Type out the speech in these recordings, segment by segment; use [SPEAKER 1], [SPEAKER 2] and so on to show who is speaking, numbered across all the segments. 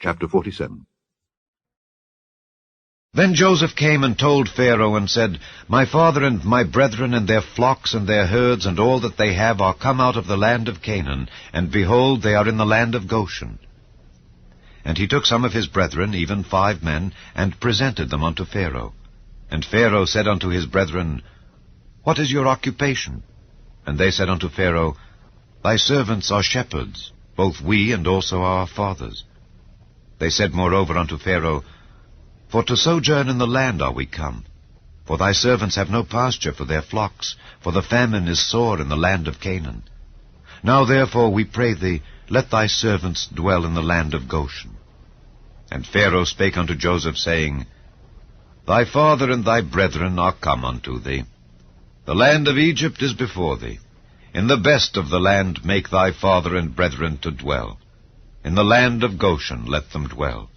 [SPEAKER 1] Chapter 47.
[SPEAKER 2] Then Joseph came and told Pharaoh and said, My father and my brethren and their flocks and their herds and all that they have are come out of the land of Canaan, and behold, they are in the land of Goshen. And he took some of his brethren, even 5 men, and presented them unto Pharaoh. And Pharaoh said unto his brethren, What is your occupation? And they said unto Pharaoh, Thy servants are shepherds, both we and also our fathers. They said moreover unto Pharaoh, For to sojourn in the land are we come. For thy servants have no pasture for their flocks, for the famine is sore in the land of Canaan. Now therefore, we pray thee, let thy servants dwell in the land of Goshen. And Pharaoh spake unto Joseph, saying, Thy father and thy brethren are come unto thee. The land of Egypt is before thee. In the best of the land make thy father and brethren to dwell. In the land of Goshen let them dwell.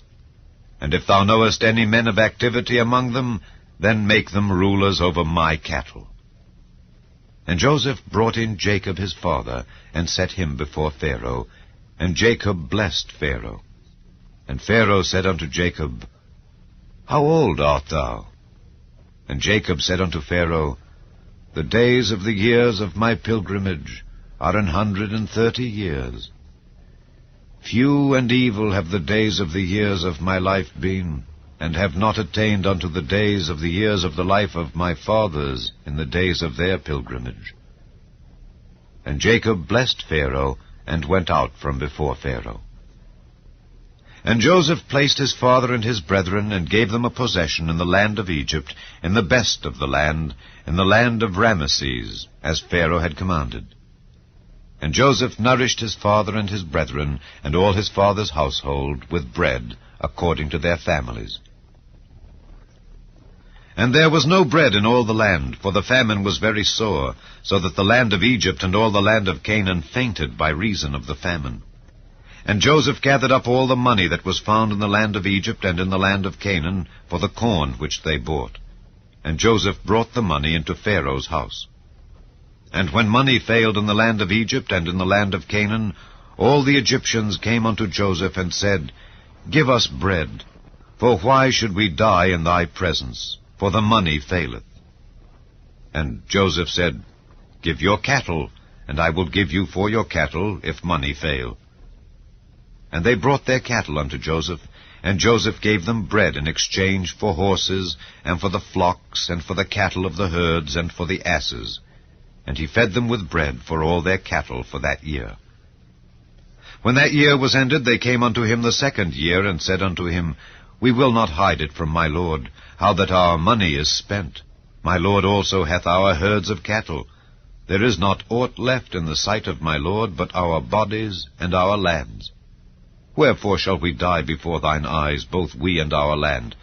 [SPEAKER 2] And if thou knowest any men of activity among them, then make them rulers over my cattle. And Joseph brought in Jacob his father, and set him before Pharaoh, and Jacob blessed Pharaoh. And Pharaoh said unto Jacob, How old art thou? And Jacob said unto Pharaoh, The days of the years of my pilgrimage are 130 years. Few and evil have the days of the years of my life been, and have not attained unto the days of the years of the life of my fathers in the days of their pilgrimage. And Jacob blessed Pharaoh, and went out from before Pharaoh. And Joseph placed his father and his brethren, and gave them a possession in the land of Egypt, in the best of the land, in the land of Ramesses, as Pharaoh had commanded. And Joseph nourished his father and his brethren, and all his father's household, with bread, according to their families. And there was no bread in all the land, for the famine was very sore, so that the land of Egypt and all the land of Canaan fainted by reason of the famine. And Joseph gathered up all the money that was found in the land of Egypt and in the land of Canaan, for the corn which they bought. And Joseph brought the money into Pharaoh's house. And when money failed in the land of Egypt and in the land of Canaan, all the Egyptians came unto Joseph and said, Give us bread, for why should we die in thy presence? For the money faileth. And Joseph said, Give your cattle, and I will give you for your cattle, if money fail. And they brought their cattle unto Joseph, and Joseph gave them bread in exchange for horses, and for the flocks, and for the cattle of the herds, and for the asses. And he fed them with bread for all their cattle for that year. When that year was ended, they came unto him the 2nd year, and said unto him, We will not hide it from my lord, how that our money is spent. My lord also hath our herds of cattle. There is not aught left in the sight of my lord, but our bodies and our lands. Wherefore shall we die before thine eyes, both we and our land?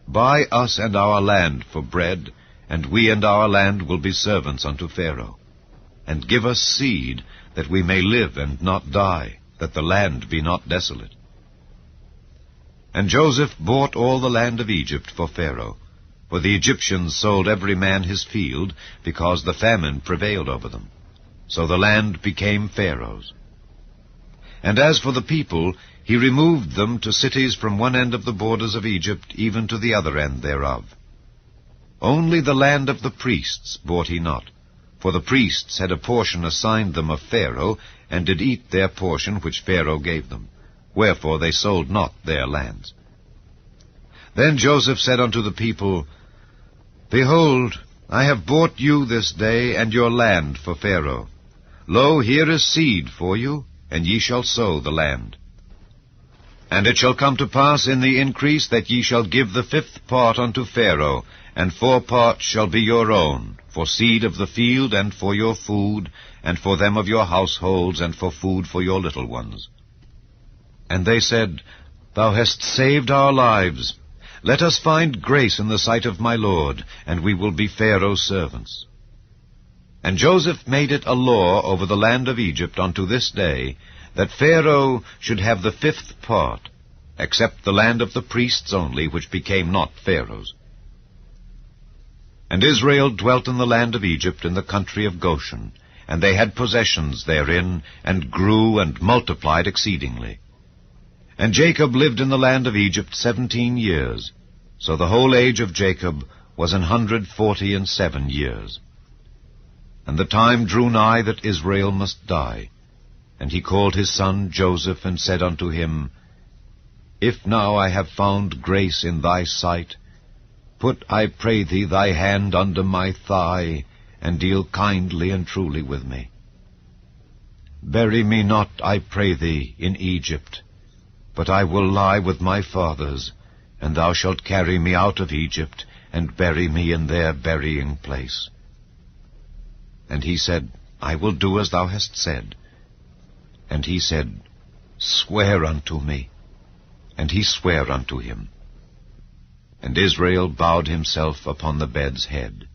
[SPEAKER 2] Buy us and our land for bread, and we and our land will be servants unto Pharaoh. And give us seed, that we may live and not die, that the land be not desolate. And Joseph bought all the land of Egypt for Pharaoh, for the Egyptians sold every man his field, because the famine prevailed over them. So the land became Pharaoh's. And as for the people, he removed them to cities from one end of the borders of Egypt, even to the other end thereof. Only the land of the priests bought he not, for the priests had a portion assigned them of Pharaoh, and did eat their portion which Pharaoh gave them. Wherefore they sold not their lands. Then Joseph said unto the people, Behold, I have bought you this day and your land for Pharaoh. Lo, here is seed for you, and ye shall sow the land. And it shall come to pass in the increase that ye shall give the 5th part unto Pharaoh, and 4 parts shall be your own, for seed of the field, and for your food, and for them of your households, and for food for your little ones. And they said, Thou hast saved our lives. Let us find grace in the sight of my lord, and we will be Pharaoh's servants. And Joseph made it a law over the land of Egypt unto this day, that Pharaoh should have the 5th part, except the land of the priests only, which became not Pharaoh's. And Israel dwelt in the land of Egypt in the country of Goshen, and they had possessions therein, and grew and multiplied exceedingly. And Jacob lived in the land of Egypt 17 years. So the whole age of Jacob was 147 years. And the time drew nigh that Israel must die. And he called his son Joseph, and said unto him, If now I have found grace in thy sight, put, I pray thee, thy hand under my thigh, and deal kindly and truly with me. Bury me not, I pray thee, in Egypt, but I will lie with my fathers, and thou shalt carry me out of Egypt, and bury me in their burying place. And he said, I will do as thou hast said. And he said, Swear unto me. And he sware unto him. And Israel bowed himself upon the bed's head.